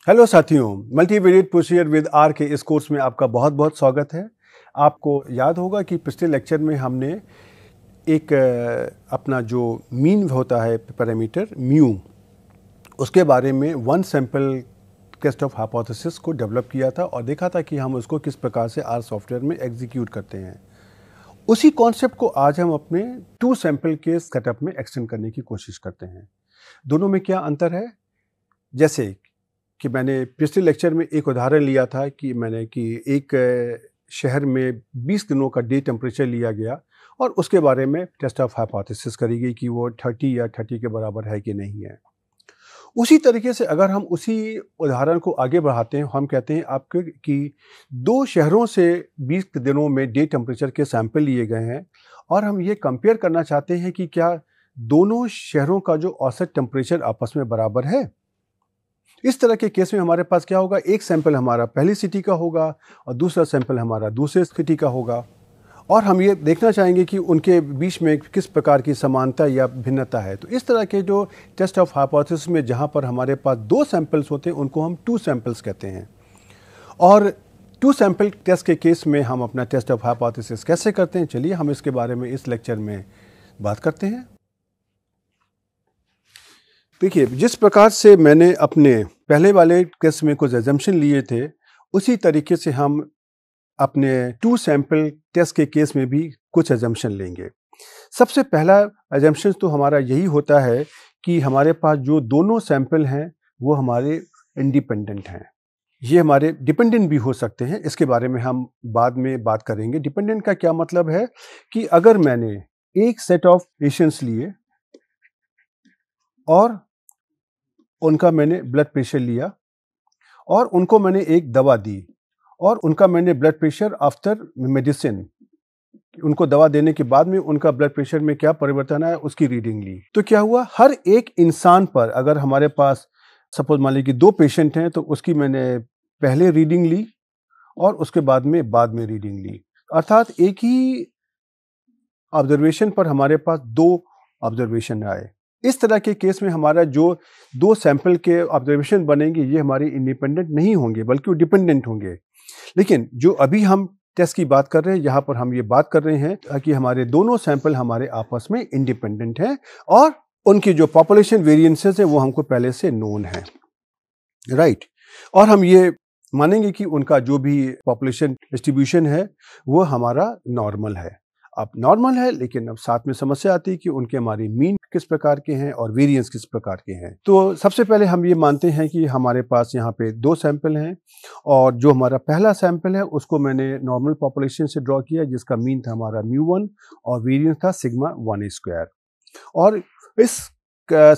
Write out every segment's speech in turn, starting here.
Hello साथियों, multivariate procedure with are के इस कोर्स में आपका बहुत बहुत स्वागत है। आपको याद होगा कि पिछले लेक्चर में हमने एक अपना जो मीन होता है पैरामीटर म्यू, उसके बारे में one sample test of hypothesis को डेवलप किया था और देखा था कि हम उसको किस प्रकार से आर सॉफ्टवेयर में एग्जीक्यूट करते हैं। उसी कॉन्सेप्ट को आज हम अपने टू सैंपल के सेटअप में एक्सटेंड करने की कोशिश करते हैं। दोनों में क्या अंतर है? जैसे कि मैंने पिछले लेक्चर में एक उदाहरण लिया था कि एक शहर में 20 दिनों का डे टेम्परेचर लिया गया और उसके बारे में टेस्ट ऑफ हाइपोथेसिस करी गई कि वो 30 या 30 के बराबर है कि नहीं है। उसी तरीके से अगर हम उसी उदाहरण को आगे बढ़ाते हैं, हम कहते हैं आपके कि दो शहरों से 20 दिनों में डे टेम्परेचर के सैंपल लिए गए हैं और हम ये कंपेयर करना चाहते हैं कि क्या दोनों शहरों का जो औसत टेम्परेचर आपस में बराबर है। इस तरह के केस में हमारे पास क्या होगा, एक सैंपल हमारा पहली सिटी का होगा और दूसरा सैंपल हमारा दूसरे सिटी का होगा और हम ये देखना चाहेंगे कि उनके बीच में किस प्रकार की समानता या भिन्नता है। तो इस तरह के जो टेस्ट ऑफ हाइपोथेसिस में जहाँ पर हमारे पास दो सैंपल्स होते हैं उनको हम टू सैंपल्स कहते हैं। और टू सैंपल टेस्ट के केस में हम अपना टेस्ट ऑफ हाइपोथेसिस कैसे करते हैं, चलिए हम इसके बारे में इस लेक्चर में बात करते हैं। देखिए, जिस प्रकार से मैंने अपने पहले वाले केस में कुछ एजम्पशन लिए थे, उसी तरीके से हम अपने टू सैंपल टेस्ट के केस में भी कुछ एजम्पशन लेंगे। सबसे पहला एजम्पशन तो हमारा यही होता है कि हमारे पास जो दोनों सैंपल हैं वो हमारे इंडिपेंडेंट हैं। ये हमारे डिपेंडेंट भी हो सकते हैं, इसके बारे में हम बाद में बात करेंगे। डिपेंडेंट का क्या मतलब है कि अगर मैंने एक सेट ऑफ पेशेंट्स लिए और उनका मैंने ब्लड प्रेशर लिया और उनको मैंने एक दवा दी और उनका मैंने ब्लड प्रेशर आफ्टर मेडिसिन, उनको दवा देने के बाद में उनका ब्लड प्रेशर में क्या परिवर्तन आया उसकी रीडिंग ली। तो क्या हुआ, हर एक इंसान पर अगर हमारे पास सपोज मान लीजिए कि दो पेशेंट हैं तो उसकी मैंने पहले रीडिंग ली और उसके बाद में रीडिंग ली। अर्थात एक ही ऑब्जर्वेशन पर हमारे पास दो ऑब्जर्वेशन आए। इस तरह के केस में हमारा जो दो सैंपल के ऑब्जर्वेशन बनेंगे ये हमारे इंडिपेंडेंट नहीं होंगे बल्कि वो डिपेंडेंट होंगे। लेकिन जो अभी हम टेस्ट की बात कर रहे हैं, यहाँ पर हम ये बात कर रहे हैं कि हमारे दोनों सैंपल हमारे आपस में इंडिपेंडेंट हैं और उनकी जो पॉपुलेशन वेरिएंसेस है वो हमको पहले से नोन है, राइट। और हम ये मानेंगे कि उनका जो भी पॉपुलेशन डिस्ट्रीब्यूशन है वो हमारा नॉर्मल है। अब नॉर्मल है, लेकिन अब साथ में समस्या आती है कि उनके हमारे मीन किस प्रकार के हैं और वेरिएंस किस प्रकार के हैं। तो सबसे पहले हम ये मानते हैं कि हमारे पास यहाँ पे दो सैंपल हैं और जो हमारा पहला सैंपल है उसको मैंने नॉर्मल पॉपुलेशन से ड्रॉ किया जिसका मीन था हमारा μ1 और वेरिएंस था सिग्मा 1 स्क्वायर। और इस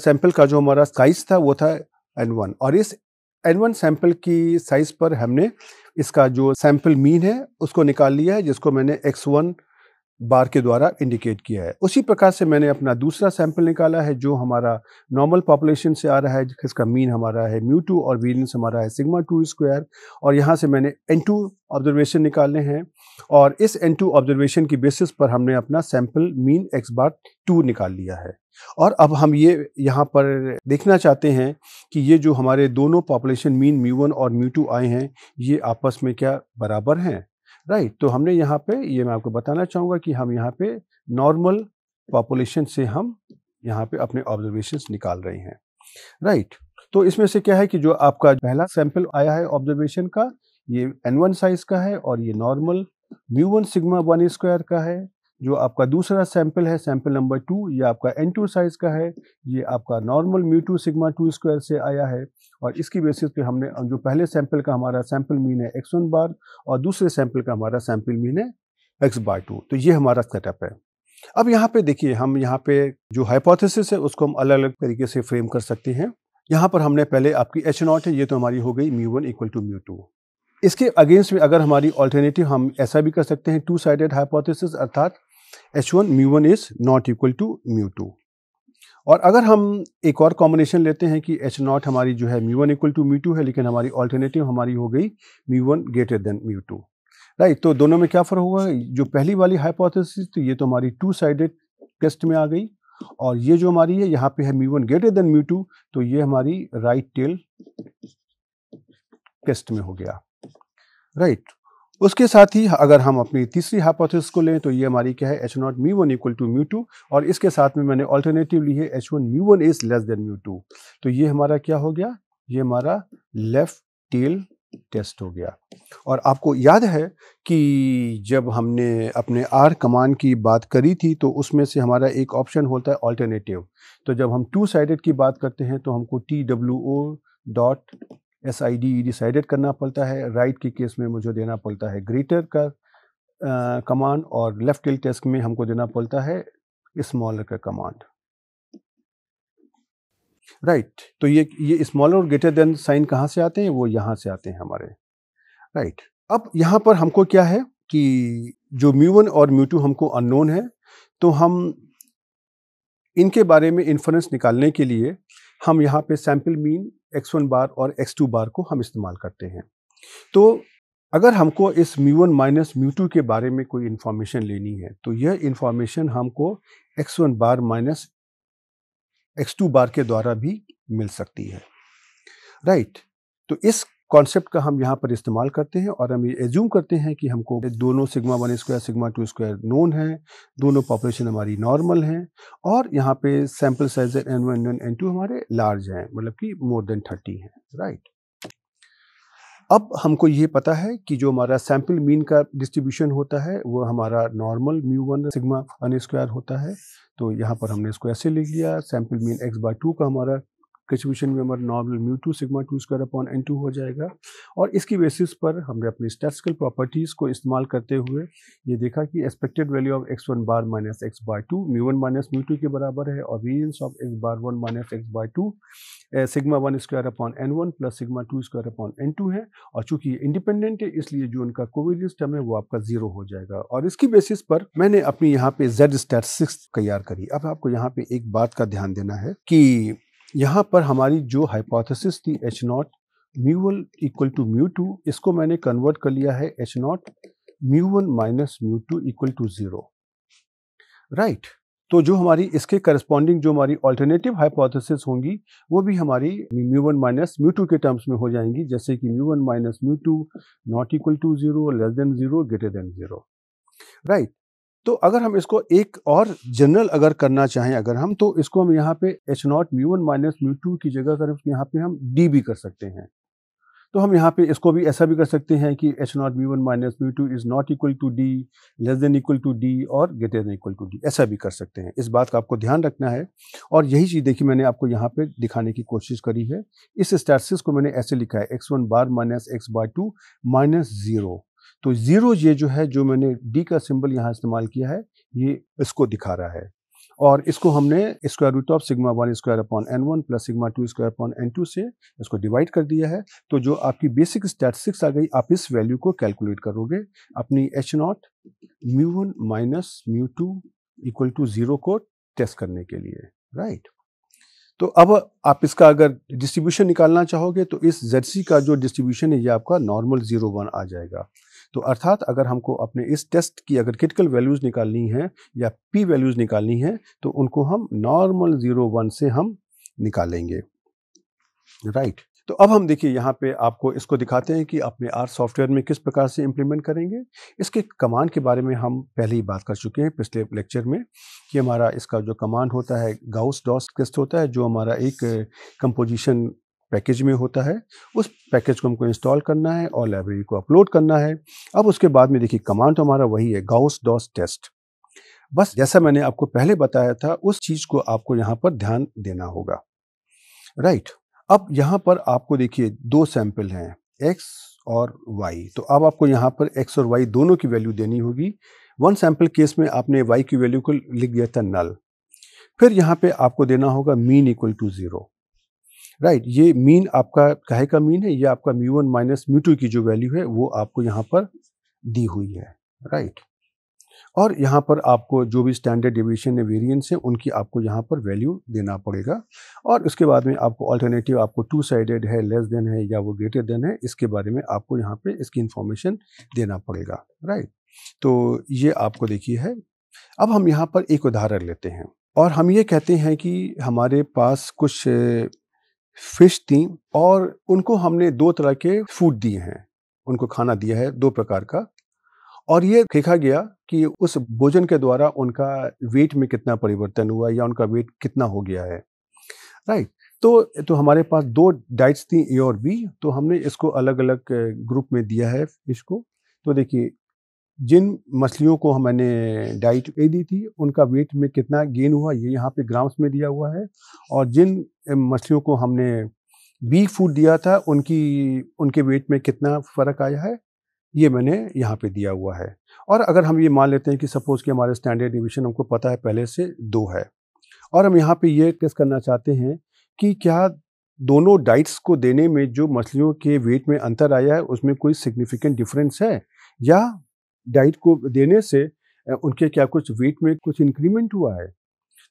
सैंपल का जो हमारा साइज था वो था n1 और इस n1 सैंपल की साइज पर हमने इसका जो सैंपल मीन है उसको निकाल लिया है जिसको मैंने x1 बार के द्वारा इंडिकेट किया है। उसी प्रकार से मैंने अपना दूसरा सैंपल निकाला है जो हमारा नॉर्मल पॉपुलेशन से आ रहा है जिसका मीन हमारा है μ2 और वेरिएंस हमारा है सिग्मा 2 स्क्वायर। और यहाँ से मैंने n2 ऑब्जर्वेशन निकाले हैं और इस n2 ऑब्जर्वेशन की बेसिस पर हमने अपना सैंपल मीन x बार 2 निकाल लिया है। और अब हम ये यहाँ पर देखना चाहते हैं कि ये जो हमारे दोनों पॉपुलेशन मीन μ1 और μ2 आए हैं ये आपस में क्या बराबर हैं, राइट। तो हमने यहाँ पे ये मैं आपको बताना चाहूँगा कि हम यहाँ पे नॉर्मल पॉपुलेशन से हम यहाँ पे अपने ऑब्जर्वेशंस निकाल रहे हैं, राइट। तो इसमें से क्या है कि जो आपका पहला सैंपल आया है ऑब्जर्वेशन का ये n1 साइज का है और ये नॉर्मल μ1 सिग्मा 1 स्क्वायर का है। जो आपका दूसरा सैंपल है सैंपल नंबर 2 ये आपका n2 साइज का है, ये आपका नॉर्मल μ2 सिग्मा 2 स्क्वायर से आया है और इसकी बेसिस पे हमने जो पहले सैंपल का हमारा सैंपल मीन है x1 बार और दूसरे सैंपल का हमारा सैंपल मीन है x बार 2। तो ये हमारा सेटअप है। अब यहाँ पे देखिए, हम यहाँ पे जो हाइपोथेसिस है उसको हम अलग अलग तरीके से फ्रेम कर सकते हैं। यहाँ पर हमने पहले आपकी H0 है, ये तो हमारी हो गई μ1 = μ2। इसके अगेंस्ट में अगर हमारी ऑल्टरनेटिव हम ऐसा भी कर सकते हैं टू साइडेड हाइपोथेसिस, अर्थात H1 μ1 is not equal to μ2। और अगर हम एक और कॉम्बिनेशन लेते हैं कि H0 हमारी जो है μ1 = μ2 है लेकिन हमारी ऑल्टरनेटिव हमारी हो गई μ1 > μ2, राइट। तो दोनों में क्या फ़र्क होगा, जो पहली वाली हाइपोथेसिस तो ये तो हमारी टू साइडेड टेस्ट में आ गई और ये जो हमारी है यहाँ पे है μ1 > μ2 तो ये हमारी राइट टेल टेस्ट में हो गया, राइट। उसके साथ ही अगर हम अपनी तीसरी हाइपोथेसिस को लें तो ये हमारी क्या है, H0 μ1 इक्वल टू μ2, और इसके साथ में मैंने ऑल्टरनेटिव ली है H1 μ1 इज लेस देन μ2। तो ये हमारा क्या हो गया, ये हमारा लेफ्ट टेल टेस्ट हो गया। और आपको याद है कि जब हमने अपने आर कमांड की बात करी थी तो उसमें से हमारा एक ऑप्शन होता है ऑल्टरनेटिव। तो जब हम टू साइडेड की बात करते हैं तो हमको TWO.SID डिसाइडेड करना पड़ता है। राइट के केस में मुझे देना पड़ता है ग्रेटर का कमांड, और लेफ्ट टेल टेस्ट में हमको देना पड़ता है स्मॉलर का कमांड, राइट। तो ये स्मॉलर और ग्रेटर देन साइन कहाँ से आते हैं, वो यहाँ से आते हैं हमारे, राइट। अब यहाँ पर हमको क्या है कि जो μ1 और μ2 हमको अननोन है, तो हम इनके बारे में इन्फरेंस निकालने के लिए हम यहाँ पे सैंपल मीन x1 बार और x2 बार को हम इस्तेमाल करते हैं। तो अगर हमको इस μ1 माइनस μ2 के बारे में कोई इन्फॉर्मेशन लेनी है तो यह इन्फॉर्मेशन हमको x1 बार माइनस x2 बार के द्वारा भी मिल सकती है, राइट। तो इस कॉन्सेप्ट का हम यहाँ पर इस्तेमाल करते हैं और हम ये एज्यूम करते हैं कि हमको दोनों sigma 1 square sigma 2 square known है, दोनों पॉपुलेशन हमारी नॉर्मल हैं, और यहाँ पे sample size n1 and n2 हमारे लार्ज हैं, मतलब कि मोर देन 30 हैं, राइट। अब हमको ये पता है कि जो हमारा सैंपल मीन का डिस्ट्रीब्यूशन होता है वो हमारा नॉर्मल μ1 सिग्मा 1 स्क्वायर होता है। तो यहाँ पर हमने इसको ऐसे लिख लिया, सैंपल मीन x/2 का हमारा डिस्ट्रीब्यूशन में हमारा normal μ2 sigma 2 square upon n2 हो जाएगा। और इसकी बेसिस पर हमने अपनी स्टैटिस्टिकल प्रॉपर्टीज़ को इस्तेमाल करते हुए ये देखा कि expected value of x1 bar minus x/2 μ1 minus μ2 के बराबर है, और variance of x bar 1 minus x/2 sigma 1 square upon n1 plus sigma 2 square upon n2 है। और चूंकि ये इंडिपेंडेंट है इसलिए जो उनका कोवेरियंस टर्म है वो आपका 0 हो जाएगा। और इसकी बेसिस पर मैंने अपनी यहाँ पे Z स्टैटिस्टिक्स तैयार करी। अब आपको यहाँ पे एक बात का ध्यान देना है कि यहाँ पर हमारी जो हाइपोथेसिस थी H0 μ1 इक्वल टू μ2, इसको मैंने कन्वर्ट कर लिया है H0 μ1 minus μ2 equal to 0, right. तो जो हमारी इसके करस्पॉन्डिंग जो हमारी ऑल्टरनेटिव हाइपोथेसिस होंगी वो भी हमारी μ1 माइनस μ2 के टर्म्स में हो जाएंगी, जैसे कि μ1 minus μ2 not equal to 0, less than 0, greater than 0, right. तो अगर हम इसको एक और जनरल अगर करना चाहें अगर हम, तो इसको हम यहाँ पे H0 μ1 माइनस μ2 की जगह अगर यहाँ पे हम D भी कर सकते हैं। तो हम यहाँ पे इसको भी ऐसा भी कर सकते हैं कि H0 μ1 minus μ2 is not equal to D, less than equal to D, और greater than equal to D, ऐसा भी कर सकते हैं। इस बात का आपको ध्यान रखना है। और यही चीज़ देखिए मैंने आपको यहाँ पे दिखाने की कोशिश करी है। इस स्टैटिस्टिक्स को मैंने ऐसे लिखा है x1 bar minus x/2 minus 0। तो 0 ये जो है, जो मैंने D का सिंबल यहाँ इस्तेमाल किया है, ये इसको दिखा रहा है। और इसको हमने square root of sigma 1 square upon n1 plus sigma 2 square upon n2 से इसको डिवाइड कर दिया है। तो जो आपकी बेसिक स्टैटिस्टिक्स आ गई, आप इस वैल्यू को कैलकुलेट करोगे अपनी H0 μ1 माइनस μ2 इक्वल टू 0 को टेस्ट करने के लिए, राइट। तो अब आप इसका अगर डिस्ट्रीब्यूशन निकालना चाहोगे तो इस ZC का जो डिस्ट्रीब्यूशन है ये आपका नॉर्मल 0 1 आ जाएगा। तो अर्थात अगर हमको अपने इस टेस्ट की अगर क्रिटिकल वैल्यूज़ निकालनी है या P वैल्यूज़ निकालनी है तो उनको हम नॉर्मल 0 1 से हम निकालेंगे, राइट। तो अब हम देखिए यहाँ पे आपको इसको दिखाते हैं कि अपने R सॉफ्टवेयर में किस प्रकार से इम्प्लीमेंट करेंगे। इसके कमांड के बारे में हम पहले ही बात कर चुके हैं पिछले लेक्चर में कि हमारा इसका जो कमांड होता है गाउस डॉस टेस्ट होता है, जो हमारा एक कंपोजिशन पैकेज में होता है। उस पैकेज को हमको इंस्टॉल करना है और लाइब्रेरी को अपलोड करना है। अब उसके बाद में देखिए कमांड तो हमारा वही है, गाउस डॉस टेस्ट। बस जैसा मैंने आपको पहले बताया था उस चीज़ को आपको यहाँ पर ध्यान देना होगा, राइट। अब यहाँ पर आपको देखिए दो सैंपल हैं x और y। तो अब आपको यहाँ पर x और y दोनों की वैल्यू देनी होगी। वन सैंपल केस में आपने y की वैल्यू को लिख दिया था नल। फिर यहाँ पे आपको देना होगा मीन इक्वल टू 0, राइट। ये मीन आपका काहे का मीन है, ये आपका μ1 माइनस μ2 की जो वैल्यू है वो आपको यहाँ पर दी हुई है, राइट। और यहाँ पर आपको जो भी स्टैंडर्ड डेविएशन है, वेरिएंस है, उनकी आपको यहाँ पर वैल्यू देना पड़ेगा। और उसके बाद में आपको अल्टरनेटिव आपको टू साइडेड है, लेस देन है या वो ग्रेटर देन है, इसके बारे में आपको यहाँ पे इसकी इंफॉर्मेशन देना पड़ेगा, राइट। तो ये आपको देखिए है। अब हम यहाँ पर एक उदाहरण लेते हैं और हम ये कहते हैं कि हमारे पास कुछ फिश थी और उनको हमने 2 तरह के फूड दिए हैं। उनको खाना दिया है 2 प्रकार का और ये देखा गया कि उस भोजन के द्वारा उनका वेट में कितना परिवर्तन हुआ या उनका वेट कितना हो गया है, राइट? तो हमारे पास 2 डाइट्स थी ए और बी, तो हमने इसको अलग-अलग ग्रुप में दिया है फिश को। तो देखिए, जिन मछलियों को मैंने डाइट ए दी थी, उनका वेट में कितना गेन हुआ ये यहाँ पे ग्राम्स में दिया हुआ है और जिन मछलियों को हमने बी फूड दिया था, उनके वेट में कितना फ़र्क आया है, ये मैंने यहाँ पे दिया हुआ है। और अगर हम ये मान लेते हैं कि सपोज़ कि हमारे स्टैंडर्ड डेविएशन हमको पता है पहले से 2 है और हम यहाँ पे ये टेस्ट करना चाहते हैं कि क्या दोनों डाइट्स को देने में जो मछलियों के वेट में अंतर आया है, उसमें कोई सिग्निफिकेंट डिफरेंस है या डाइट को देने से उनके क्या कुछ वेट में कुछ इंक्रीमेंट हुआ है।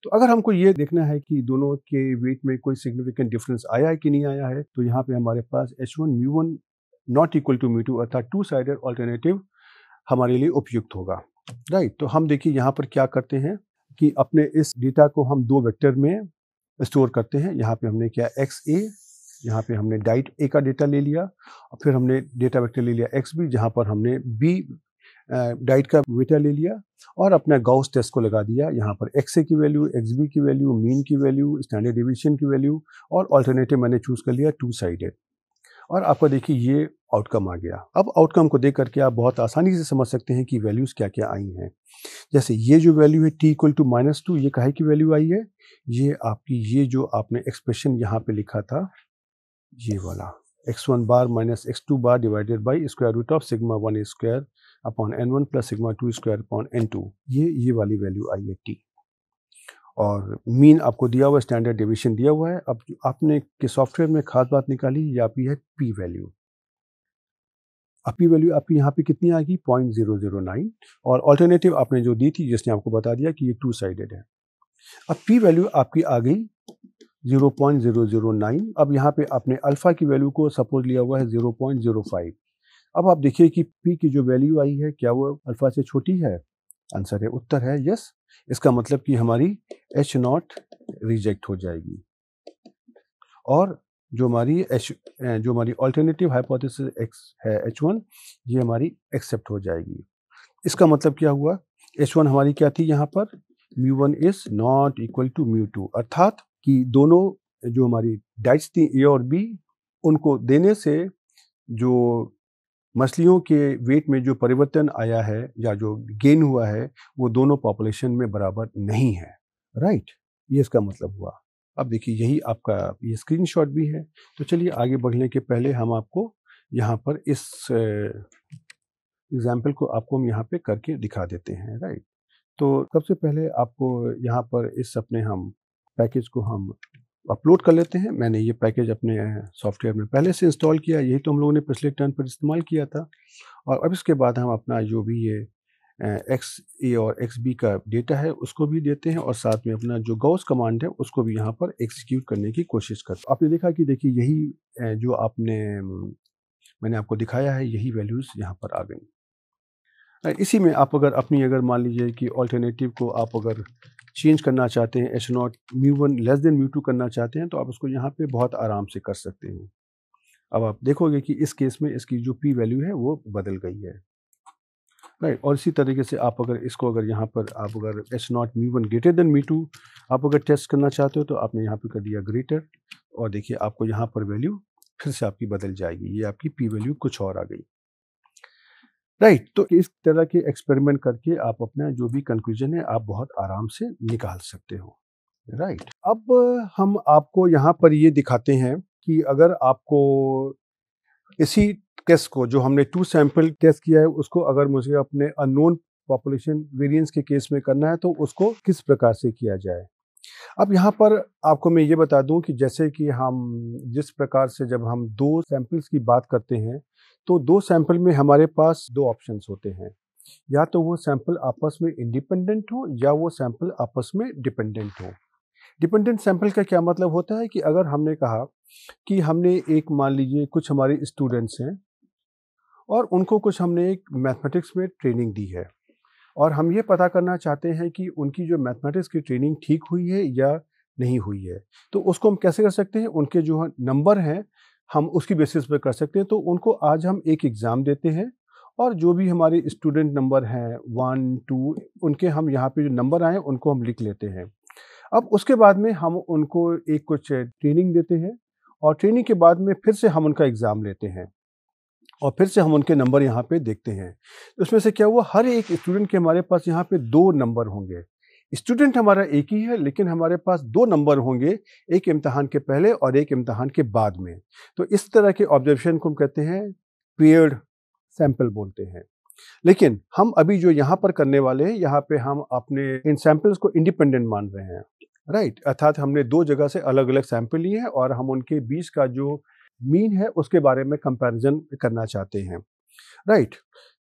तो अगर हमको ये देखना है कि दोनों के वेट में कोई सिग्निफिकेंट डिफरेंस आया है कि नहीं आया है, तो यहाँ पे हमारे पास H1 म्यू1 नॉट इक्वल टू म्यू2 अर्थात टू साइडेड ऑल्टरनेटिव हमारे लिए उपयुक्त होगा, राइट? तो हम देखिए यहाँ पर क्या करते हैं कि अपने इस डेटा को हम 2 वेक्टर में स्टोर करते हैं। यहाँ पे हमने किया XA, यहाँ पे हमने डाइट ए का डेटा ले लिया और फिर हमने डेटा वेक्टर ले लिया XB, जहाँ पर हमने बी डाइट का डेटा ले लिया और अपना गॉस टेस्ट को लगा दिया। यहाँ पर XA की वैल्यू, XB की वैल्यू, मीन की वैल्यू, स्टैंडर्ड डेविएशन की वैल्यू और अल्टरनेटिव मैंने चूज कर लिया टू साइडेड और आपको देखिए ये आउटकम आ गया। अब आउटकम को देख करके आप बहुत आसानी से समझ सकते हैं कि वैल्यूज़ क्या-क्या आई हैं। जैसे ये जो वैल्यू है t इक्वल टू -2, ये काहे की वैल्यू आई है? ये आपकी ये जो आपने एक्सप्रेशन यहाँ पे लिखा था, ये वाला x1 bar minus x2 bar divided by square root of sigma 1 square upon n1 plus sigma 2 square upon n2, ये वाली वैल्यू आई है t। और मीन आपको दिया हुआ है, स्टैंडर्ड डेविएशन दिया हुआ है। अब आपने के सॉफ्टवेयर में खास बात निकाली, ये आपकी है पी वैल्यू। अब पी वैल्यू आपकी यहाँ पे कितनी आएगी? 0.009 और अल्टरनेटिव आपने जो दी थी जिसने आपको बता दिया कि ये टू साइडेड है। अब पी वैल्यू आपकी आ गई 0.009। अब यहाँ पे आपने अल्फा की वैल्यू को सपोज लिया हुआ है 0.05। अब आप देखिए कि पी की जो वैल्यू आई है क्या वो अल्फा से छोटी है? आंसर है, उत्तर है यस। इसका मतलब कि हमारी H0 रिजेक्ट हो जाएगी और जो हमारी अल्टरनेटिव हाइपोथेसिस X है H1, ये हमारी एक्सेप्ट हो जाएगी। इसका मतलब क्या हुआ? H1 हमारी क्या थी यहाँ पर? म्यू1 इज नॉट इक्वल टू म्यू2, अर्थात कि दोनों जो हमारी डाइट्स थी ए और बी, उनको देने से जो मछलियों के वेट में जो परिवर्तन आया है या जो गेन हुआ है, वो दोनों पॉपुलेशन में बराबर नहीं है, राइट? ये इसका मतलब हुआ। अब देखिए यही आपका ये स्क्रीनशॉट भी है। तो चलिए आगे बढ़ने के पहले हम आपको यहाँ पर इस एग्जाम्पल को आपको हम यहाँ पे करके दिखा देते हैं, राइट? तो सबसे पहले आपको यहाँ पर इस अपने हम पैकेज को हम अपलोड कर लेते हैं। मैंने ये पैकेज अपने सॉफ्टवेयर में पहले से इंस्टॉल किया, यही तो हम लोगों ने पिछले टर्न पर इस्तेमाल किया था। और अब इसके बाद हम अपना जो भी ये XA और XB का डेटा है उसको भी देते हैं और साथ में अपना जो गॉस कमांड है उसको भी यहाँ पर एग्जीक्यूट करने की कोशिश करते हैं। आपने देखा कि देखिए यही जो मैंने आपको दिखाया है, यही वैल्यूज़ यहाँ पर आ गई। इसी में आप अगर मान लीजिए कि अल्टरनेटिव को आप अगर चेंज करना चाहते हैं, H0 म्यू1 लेस देन म्यू2 करना चाहते हैं, तो आप उसको यहाँ पे बहुत आराम से कर सकते हैं। अब आप देखोगे कि इस केस में इसकी जो पी वैल्यू है वो बदल गई है, राइट? और इसी तरीके से आप अगर यहाँ पर आप अगर H0 म्यू1 ग्रेटर देन म्यू2 आप अगर टेस्ट करना चाहते हो, तो आपने यहाँ पे कर दिया ग्रेटर और देखिए आपको यहाँ पर वैल्यू फिर से आपकी बदल जाएगी। ये आपकी पी वैल्यू कुछ और आ गई, राइट? तो इस तरह के एक्सपेरिमेंट करके आप अपना जो भी कंक्लूजन है आप बहुत आराम से निकाल सकते हो, राइट? अब हम आपको यहाँ पर ये दिखाते हैं कि अगर आपको इसी टेस्ट को जो हमने टू सैंपल टेस्ट किया है उसको अगर मुझे अपने अननोन पॉपुलेशन वेरिएंस के केस में करना है, तो उसको किस प्रकार से किया जाए। अब यहाँ पर आपको मैं ये बता दूं कि जैसे कि हम जिस प्रकार से जब हम दो सैंपल्स की बात करते हैं, तो दो सैंपल में हमारे पास दो ऑप्शंस होते हैं, या तो वो सैंपल आपस में इंडिपेंडेंट हो या वो सैंपल आपस में डिपेंडेंट हो। डिपेंडेंट सैंपल का क्या मतलब होता है कि अगर हमने कहा कि हमने एक मान लीजिए कुछ हमारे स्टूडेंट्स हैं और उनको कुछ हमने एक मैथमेटिक्स में ट्रेनिंग दी है और हम ये पता करना चाहते हैं कि उनकी जो मैथमेटिक्स की ट्रेनिंग ठीक हुई है या नहीं हुई है। तो उसको हम कैसे कर सकते हैं, उनके जो नंबर हैं हम उसकी बेसिस पे कर सकते हैं। तो उनको आज हम एक एग्ज़ाम देते हैं और जो भी हमारे स्टूडेंट नंबर हैं 1, 2 उनके हम यहाँ पे जो नंबर आए उनको हम लिख लेते हैं। अब उसके बाद में हम उनको एक कुछ ट्रेनिंग देते हैं और ट्रेनिंग के बाद में फिर से हम उनका एग्ज़ाम लेते हैं और फिर से हम उनके नंबर यहाँ पे देखते हैं। उसमें से क्या हुआ, हर एक स्टूडेंट के हमारे पास यहाँ पे 2 नंबर होंगे। स्टूडेंट हमारा एक ही है लेकिन हमारे पास 2 नंबर होंगे, एक इम्तिहान के पहले और एक इम्तिहान के बाद में। तो इस तरह के ऑब्जर्वेशन को हम कहते हैं पेयर्ड सैंपल बोलते हैं। लेकिन हम अभी जो यहाँ पर करने वाले हैं, यहाँ पे हम अपने इन सैंपल्स को इंडिपेंडेंट मान रहे हैं, राइट? अर्थात हमने 2 जगह से अलग-अलग सैंपल लिए हैं और हम उनके बीच का जो मीन है उसके बारे में कंपैरिजन करना चाहते हैं, राइट?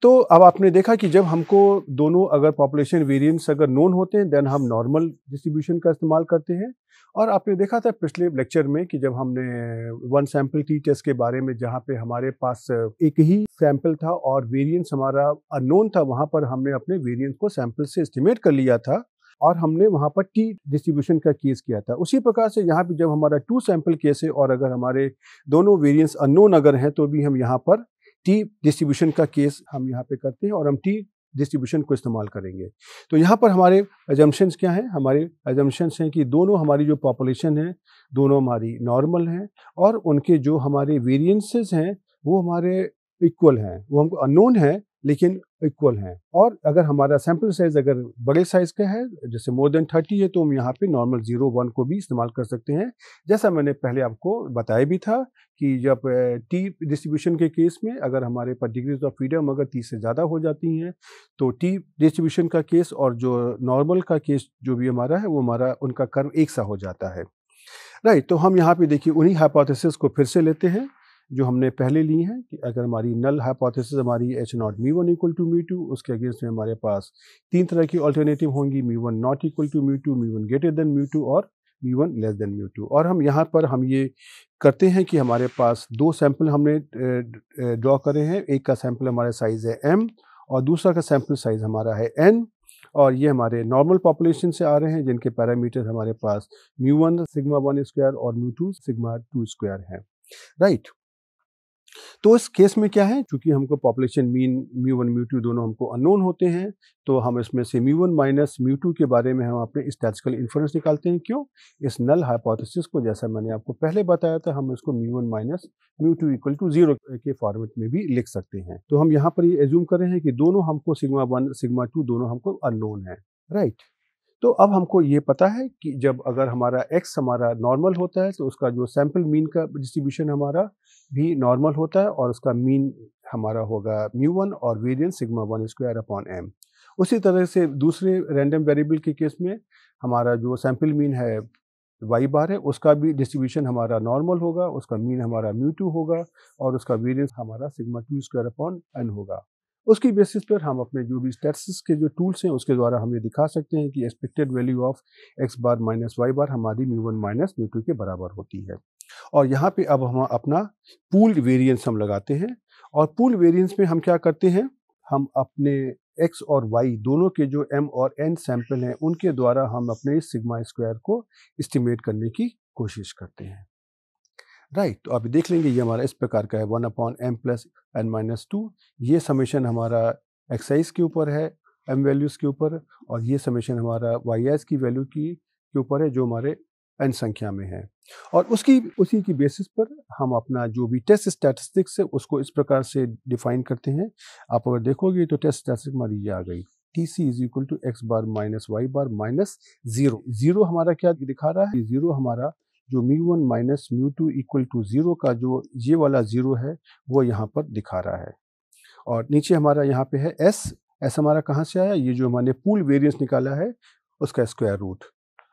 तो अब आपने देखा कि जब हमको दोनों अगर पॉपुलेशन वेरिएंस अगर नोन होते हैं देन हम नॉर्मल डिस्ट्रीब्यूशन का इस्तेमाल करते हैं। और आपने देखा था पिछले लेक्चर में कि जब हमने वन सैंपल टी टेस्ट के बारे में, जहाँ पे हमारे पास एक ही सैंपल था और वेरिएंस हमारा अननोन था, वहाँ पर हमने अपने वेरिएंस को सैंपल से एस्टिमेट कर लिया था और हमने वहाँ पर टी डिस्ट्रीब्यूशन का केस किया था। उसी प्रकार से यहाँ पे जब हमारा 2 सैंपल केस है और अगर हमारे दोनों वेरिएंस अननोन अगर हैं तो भी हम यहाँ पर टी डिस्ट्रीब्यूशन का केस हम यहाँ पे करते हैं और हम टी डिस्ट्रीब्यूशन को इस्तेमाल करेंगे। तो यहाँ पर हमारे अजम्पशंस क्या हैं? हमारे अजम्पशंस हैं कि दोनों हमारी जो पॉपुलेशन है, दोनों हमारी नॉर्मल हैं और उनके जो हमारे वेरिएंसेस हैं वो हमारे इक्वल हैं। वो हमको अननोन है लेकिन इक्वल हैं। और अगर हमारा सैंपल साइज़ अगर बड़े साइज़ का है, जैसे मोर देन 30 है, तो हम यहाँ पे नॉर्मल 0, 1 को भी इस्तेमाल कर सकते हैं। जैसा मैंने पहले आपको बताया भी था कि जब टी डिस्ट्रीब्यूशन के केस में अगर हमारे पास डिग्रीज ऑफ फ्रीडम अगर 30 से ज़्यादा हो जाती हैं तो टी डिस्ट्रीब्यूशन का केस और जो नॉर्मल का केस जो भी हमारा है वो हमारा उनका कर्व एक सा हो जाता है, राइट? तो हम यहाँ पे देखिए उन्हीं हाइपोथेसिस को फिर से लेते हैं जो हमने पहले ली हैं कि अगर हमारी नल हाइपोथेसिस हमारी H not mu one equal to mu two, उसके अगेंस्ट में हमारे पास 3 तरह की अल्टरनेटिव होंगी, mu one not equal to mu two, mu one greater than mu two और mu one less than mu two. और हम यहाँ पर हम ये करते हैं कि हमारे पास 2 सैंपल हमने ड्रॉ करे हैं। एक का सैंपल हमारा साइज़ है m और दूसरा का सैंपल साइज़ हमारा है n और ये हमारे नॉर्मल पॉपुलेशन से आ रहे हैं जिनके पैरामीटर हमारे पास μ1 सिग्मा 1 स्क्वायर और μ2 सिग्मा 2 स्क्वायर है, राइट? तो इस केस में क्या है, चूंकि हमको पॉपुलेशन मीन μ1 μ2 दोनों हमको अननोन होते हैं तो हम इसमें से μ1 माइनस μ2 के बारे में हम अपने स्टैटिस्टिकल इन्फरेंस निकालते हैं। क्यों? इस नल हाइपोथेसिस को, जैसा मैंने आपको पहले बताया था, हम इसको μ1 माइनस μ2 इक्वल टू 0 के फॉर्मेट में भी लिख सकते हैं। तो हम यहाँ पर ये एज्यूम कर रहे हैं कि दोनों हमको सिग्मा 1 सिग्मा 2 दोनों हमको अननोन है, राइट? तो अब हमको ये पता है कि जब अगर हमारा x हमारा नॉर्मल होता है तो उसका जो सैंपल मीन का डिस्ट्रीब्यूशन हमारा भी नॉर्मल होता है और उसका मीन हमारा होगा μ1 और variance sigma 1 square upon m। उसी तरह से दूसरे रैंडम वेरिएबल के केस में हमारा जो सैंपल मीन है y बार है, उसका भी डिस्ट्रीब्यूशन हमारा नॉर्मल होगा, उसका मीन हमारा μ2 होगा और उसका वेरिएंस हमारा सिग्मा 2 स्क्वायर अपॉन n होगा। उसकी बेसिस पर हम अपने जो भी स्टैटिस्टिक्स के जो टूल्स हैं उसके द्वारा हम ये दिखा सकते हैं कि expected value of x bar minus y बार हमारी μ1 माइनस μ2 के बराबर होती है। और यहाँ पे अब हम अपना पूल्ड वेरिएंस हम लगाते हैं और पूल्ड वेरिएंस में हम क्या करते हैं, हम अपने x और y दोनों के जो m और n सैंपल हैं उनके द्वारा हम अपने सिग्मा स्क्वायर को एस्टिमेट करने की कोशिश करते हैं, राइट? तो आप देख लेंगे ये हमारा इस प्रकार का है 1 upon m plus n minus 2। ये समेशन हमारा एक्साइज के ऊपर है, m वैल्यूज़ के ऊपर, और ये समेशन हमारा y की वैल्यू के ऊपर है जो हमारे n संख्या में है। और उसी की बेसिस पर हम अपना जो भी टेस्ट स्टैटिस्टिक्स है उसको इस प्रकार से डिफाइन करते हैं। आप अगर देखोगे तो टेस्ट स्टैटिस्टिक्स हमारी ये आ गई, TC is equal to x bar minus y bar minus 0। 0 हमारा क्या दिखा रहा है? 0 हमारा जो μ1 माइनस μ2 इक्वल टू 0 का जो ये वाला 0 है वो यहाँ पर दिखा रहा है। और नीचे हमारा यहाँ पे है s हमारा कहाँ से आया? ये जो हमने पूल वेरिएंस निकाला है उसका स्क्वायर रूट,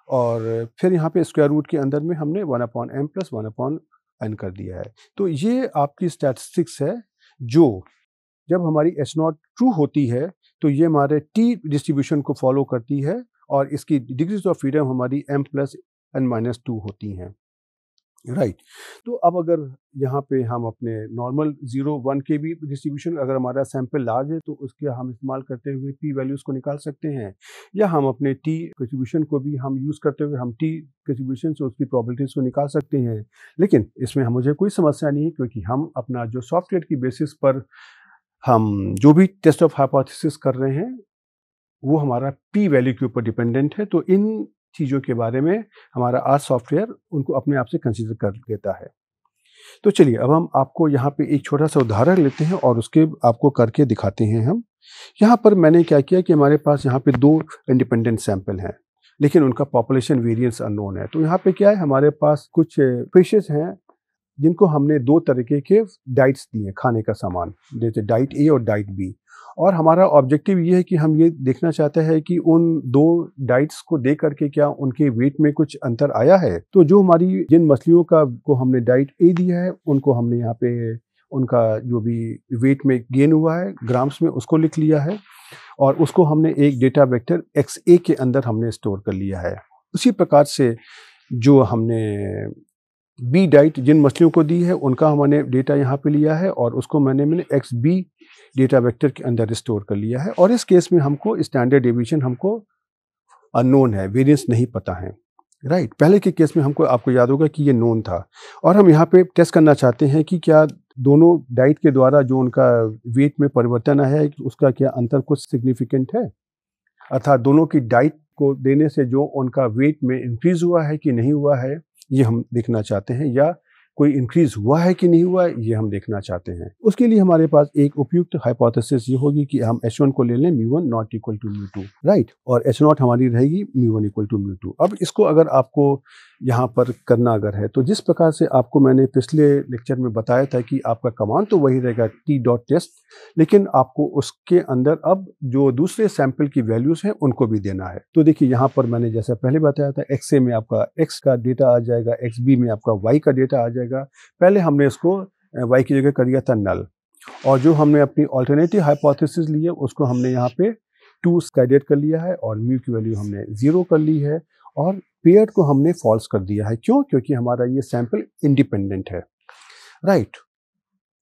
और फिर यहाँ पे स्क्वायर रूट के अंदर में हमने 1 upon m plus 1 upon n कर दिया है। तो ये आपकी स्टैटिस्टिक्स है जो जब हमारी h0 ट्रू होती है तो ये हमारे t डिस्ट्रीब्यूशन को फॉलो करती है और इसकी डिग्रीज ऑफ फ्रीडम हमारी m प्लस n माइनस 2 होती हैं। राइट। तो अब अगर यहाँ पे हम अपने नॉर्मल 0 1 के भी डिस्ट्रीब्यूशन, अगर हमारा सैंपल लार्ज है तो उसके हम इस्तेमाल करते हुए p वैल्यूज़ को निकाल सकते हैं, या हम अपने t डिस्ट्रीब्यूशन को भी हम यूज़ करते हुए हम t डिस्ट्रीब्यूशन से उसकी प्रोबेबिलिटीज़ को निकाल सकते हैं। लेकिन इसमें मुझे कोई समस्या नहीं है, क्योंकि हम अपना जो सॉफ्टवेयर की बेसिस पर हम जो भी टेस्ट ऑफ हाइपोथेसिस कर रहे हैं वो हमारा p वैल्यू के ऊपर डिपेंडेंट है। तो इन चीज़ों के बारे में हमारा आर सॉफ्टवेयर उनको अपने आप से कंसीडर कर लेता है। तो चलिए अब हम आपको यहाँ पे एक छोटा-सा उदाहरण लेते हैं और उसके आपको करके दिखाते हैं हम। यहाँ पर मैंने क्या किया कि हमारे पास यहाँ पे 2 इंडिपेंडेंट सैंपल हैं, लेकिन उनका पॉपुलेशन वेरिएंस अननोन है। तो यहाँ पे क्या है, हमारे पास कुछ फिशेज़ हैं जिनको हमने 2 तरीके के डाइट्स दिए, खाने का सामान, जैसे डाइट ए और डाइट बी। और हमारा ऑब्जेक्टिव ये है कि हम ये देखना चाहते हैं कि उन 2 डाइट्स को देख करके क्या उनके वेट में कुछ अंतर आया है। तो जो हमारी जिन मछलियों को हमने डाइट ए दिया है, उनको हमने यहाँ पे उनका जो भी वेट में गेन हुआ है ग्राम्स में, उसको लिख लिया है और उसको हमने एक डेटा वेक्टर XA के अंदर हमने स्टोर कर लिया है। उसी प्रकार से जो हमने बी डाइट जिन मछलियों को दी है उनका हमने डेटा यहाँ पे लिया है और उसको मैंने XB डेटा वेक्टर के अंदर स्टोर कर लिया है। और इस केस में हमको स्टैंडर्ड डेविएशन हमको अननोन है, वेरिएंस नहीं पता है, राइट। पहले के केस में हमको, आपको याद होगा कि ये नोन था और हम यहाँ पे टेस्ट करना चाहते हैं कि क्या दोनों डाइट के द्वारा जो उनका वेट में परिवर्तन आया है उसका क्या अंतर कुछ सिग्निफिकेंट है, अर्थात दोनों की डाइट को देने से जो उनका वेट में इंक्रीज हुआ है कि नहीं हुआ है, ये हम देखना चाहते हैं, या कोई इंक्रीज हुआ है कि नहीं हुआ है, ये हम देखना चाहते हैं। उसके लिए हमारे पास एक उपयुक्त हाइपोथेसिस ये होगी कि हम H1 को ले लें μ1 नॉट इक्वल टू μ2, राइट, और H0 हमारी रहेगी μ1 इक्वल टू μ2। अब इसको अगर आपको यहाँ पर करना अगर है तो जिस प्रकार से आपको मैंने पिछले लेक्चर में बताया था कि आपका कमांड तो वही रहेगा t.test, लेकिन आपको उसके अंदर अब जो दूसरे सैंपल की वैल्यूज हैं उनको भी देना है। तो देखिए यहाँ पर मैंने जैसा पहले बताया था, XA में आपका X का डेटा आ जाएगा, XB में आपका Y का डेटा आ जाएगा। पहले हमने इसको Y की जगह कर दिया था नल, और जो हमने अपनी ऑल्टरनेटिव हाइपोथेसिस ली है उसको हमने यहाँ पे 2 स्काइडेड कर लिया है और म्यू की वैल्यू हमने 0 कर ली है और पेयर को हमने फॉल्स कर दिया है। क्यों? क्योंकि हमारा ये सैंपल इंडिपेंडेंट है, राइट।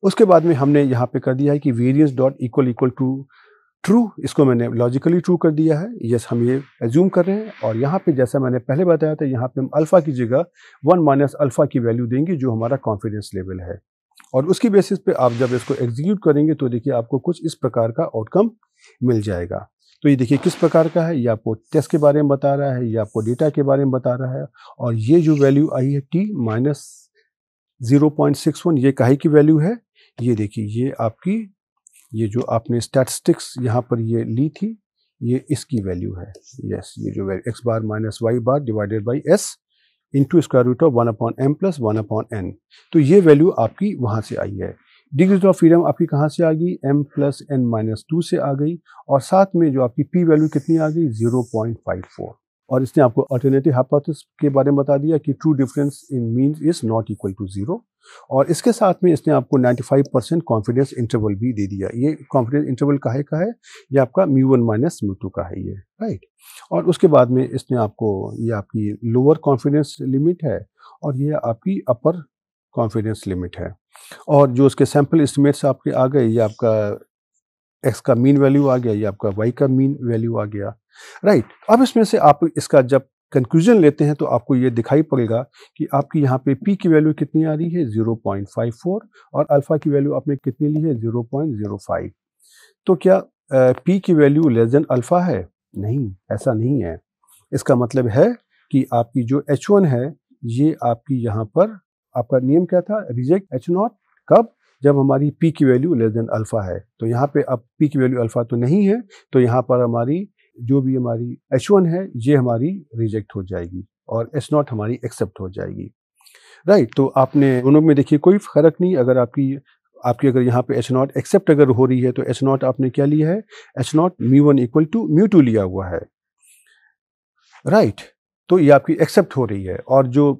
उसके बाद में हमने यहाँ पे कर दिया है कि variance dot equal to true, इसको मैंने लॉजिकली ट्रू कर दिया है। यस, हम ये एज्यूम कर रहे हैं और यहाँ पे जैसा मैंने पहले बताया था, यहाँ पे हम अल्फा की जगह 1 माइनस अल्फा की वैल्यू देंगे जो हमारा कॉन्फिडेंस लेवल है, और उसकी बेसिस पे आप जब इसको एग्जीक्यूट करेंगे तो देखिए आपको कुछ इस प्रकार का आउटकम मिल जाएगा। तो ये देखिए किस प्रकार का है, ये आपको टेस्ट के बारे में बता रहा है, ये आपको डेटा के बारे में बता रहा है, और ये जो वैल्यू आई है t माइनस 0.61, ये काहे की वैल्यू है, ये देखिए ये आपकी, ये जो आपने स्टैटिस्टिक्स यहाँ पर ये ली थी, ये इसकी वैल्यू है। यस, ये जो value x bar minus y bar divided by s into square root of 1/m plus 1/n, तो ये वैल्यू आपकी वहाँ से आई है। डिग्रीज ऑफ फ्रीडम आपकी कहाँ से आ गई, m प्लस n माइनस 2 से आ गई, और साथ में जो आपकी p वैल्यू कितनी आ गई, 0.54। और इसने आपको अल्टरनेटिव हाइपोथेसिस के बारे में बता दिया कि true difference in mean is not equal to 0, और इसके साथ में इसने आपको 95% कॉन्फिडेंस इंटरवल भी दे दिया। ये कॉन्फिडेंस इंटरवल काहे का है, ये आपका μ1 माइनस μ2 का है ये, राइट। और उसके बाद में इसने आपको, ये आपकी लोअर कॉन्फिडेंस लिमिट है और ये आपकी अपर कॉन्फिडेंस लिमिट है, और जो उसके सैंपल एस्टिमेट्स आपके आ गए, ये आपका x का मीन वैल्यू आ गया, ये आपका y का मीन वैल्यू आ गया, राइट। अब इसमें से आप इसका जब कंक्लूजन लेते हैं तो आपको ये दिखाई पड़ेगा कि आपकी यहाँ पे p की वैल्यू कितनी आ रही है, 0.54, और अल्फा की वैल्यू आपने कितनी ली है, 0.05। तो क्या p की वैल्यू लेस देन अल्फा है? नहीं, ऐसा नहीं है। इसका मतलब है कि आपकी जो H1 है, ये आपकी यहाँ पर आपका नियम क्या था, रिजेक्ट H0, कब, जब हमारी p की वैल्यू लेस देन अल्फा है। तो यहाँ पे अब p की वैल्यू अल्फा तो नहीं है, तो यहाँ पर हमारी जो भी हमारी H1 है ये हमारी रिजेक्ट हो जाएगी और H0 हमारी एक्सेप्ट हो जाएगी, राइट। तो आपने दोनों में देखिए कोई फर्क नहीं, अगर आपकी अगर यहाँ पे H0 एक्सेप्ट अगर हो रही है तो H0 आपने क्या लिया है, H0 μ1 इक्वल टू μ2 लिया हुआ है, राइट। तो ये आपकी एक्सेप्ट हो रही है, और जो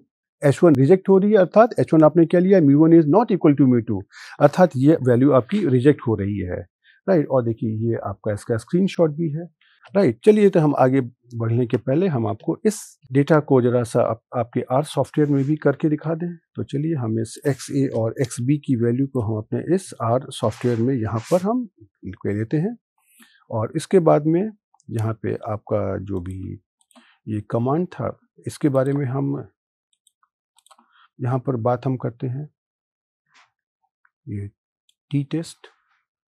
H1 रिजेक्ट हो रही है, अर्थात H1 आपने क्या लिया, μ1 इज नॉट इक्वल टू μ2, अर्थात ये वैल्यू आपकी रिजेक्ट हो रही है, राइट। और देखिए ये आपका इसका स्क्रीनशॉट भी है, राइट, चलिए तो हम आगे बढ़ने के पहले हम आपको इस डेटा को ज़रा सा आपके आर सॉफ्टवेयर में भी करके दिखा दें। तो चलिए हम इस XA और XB की वैल्यू को हम अपने इस आर सॉफ्टवेयर में यहाँ पर हम ले लेते हैं, और इसके बाद में यहाँ पे आपका जो भी ये कमांड था इसके बारे में हम यहाँ पर बात हम करते हैं, ये टी टेस्ट।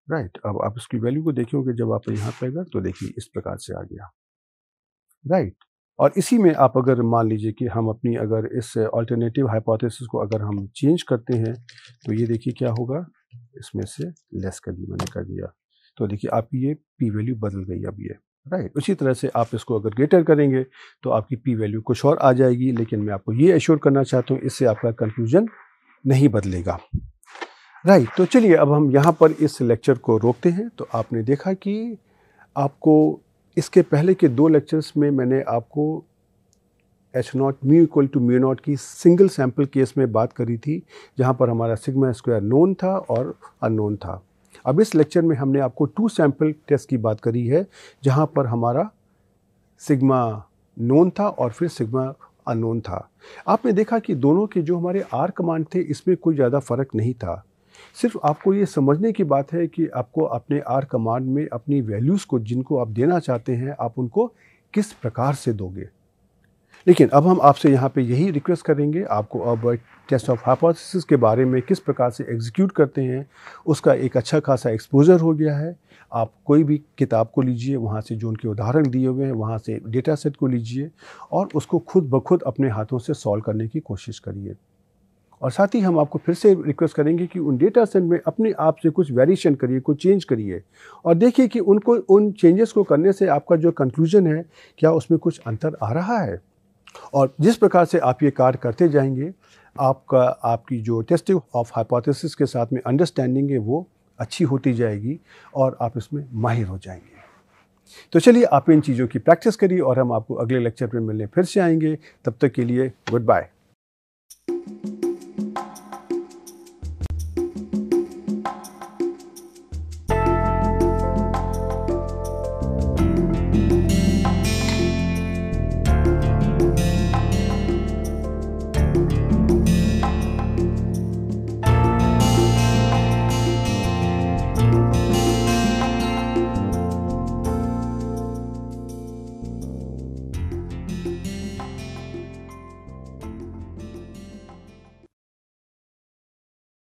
राइट, अब आप इसकी वैल्यू को देखोगे जब आप यहाँ पे आएगा तो देखिए इस प्रकार से आ गया। राइट, और इसी में आप अगर मान लीजिए कि हम अपनी अगर इस अल्टरनेटिव हाइपोथेसिस को अगर हम चेंज करते हैं तो ये देखिए क्या होगा, इसमें से लेस कर दिया मैंने कर दिया, तो देखिए आपकी ये पी वैल्यू बदल गई अब ये। राइट, उसी तरह से आप इसको अगर ग्रेटर करेंगे तो आपकी पी वैल्यू कुछ और आ जाएगी, लेकिन मैं आपको ये एश्योर करना चाहता हूँ इससे आपका कंक्लूजन नहीं बदलेगा। राइट, तो चलिए अब हम यहाँ पर इस लेक्चर को रोकते हैं। तो आपने देखा कि आपको इसके पहले के 2 लेक्चर्स में मैंने आपको H0 mu equal to mu not की सिंगल सैंपल केस में बात करी थी, जहाँ पर हमारा सिग्मा स्क्वायर नोन था और अननोन था। अब इस लेक्चर में हमने आपको 2 सैंपल टेस्ट की बात करी है, जहाँ पर हमारा सिग्मा नोन था और फिर सिग्मा अननोन था। आपने देखा कि दोनों के जो हमारे आर कमांड थे इसमें कोई ज़्यादा फ़र्क नहीं था। सिर्फ आपको ये समझने की बात है कि आपको अपने आर कमांड में अपनी वैल्यूज़ को जिनको आप देना चाहते हैं आप उनको किस प्रकार से दोगे। लेकिन अब हम आपसे यहाँ पे यही रिक्वेस्ट करेंगे, आपको अब टेस्ट ऑफ हाइपोथेसिस के बारे में किस प्रकार से एग्जीक्यूट करते हैं उसका एक अच्छा खासा एक्सपोजर हो गया है। आप कोई भी किताब को लीजिए, वहाँ से जो उनके उदाहरण दिए हुए हैं वहाँ से डेटा सेट को लीजिए और उसको खुद ब खुद अपने हाथों से सॉल्व करने की कोशिश करिए। और साथ ही हम आपको फिर से रिक्वेस्ट करेंगे कि उन डेटा सेट में अपने आप से कुछ वेरिएशन करिए, कुछ चेंज करिए और देखिए कि उनको उन चेंजेस को करने से आपका जो कंक्लूजन है क्या उसमें कुछ अंतर आ रहा है। और जिस प्रकार से आप ये कार्य करते जाएंगे आपकी जो टेस्टिंग ऑफ हाइपोथेसिस के साथ में अंडरस्टैंडिंग है वो अच्छी होती जाएगी और आप इसमें माहिर हो जाएंगे। तो चलिए आप इन चीज़ों की प्रैक्टिस करिए और हम आपको अगले लेक्चर में मिलने फिर से आएंगे। तब तक के लिए गुड बाय।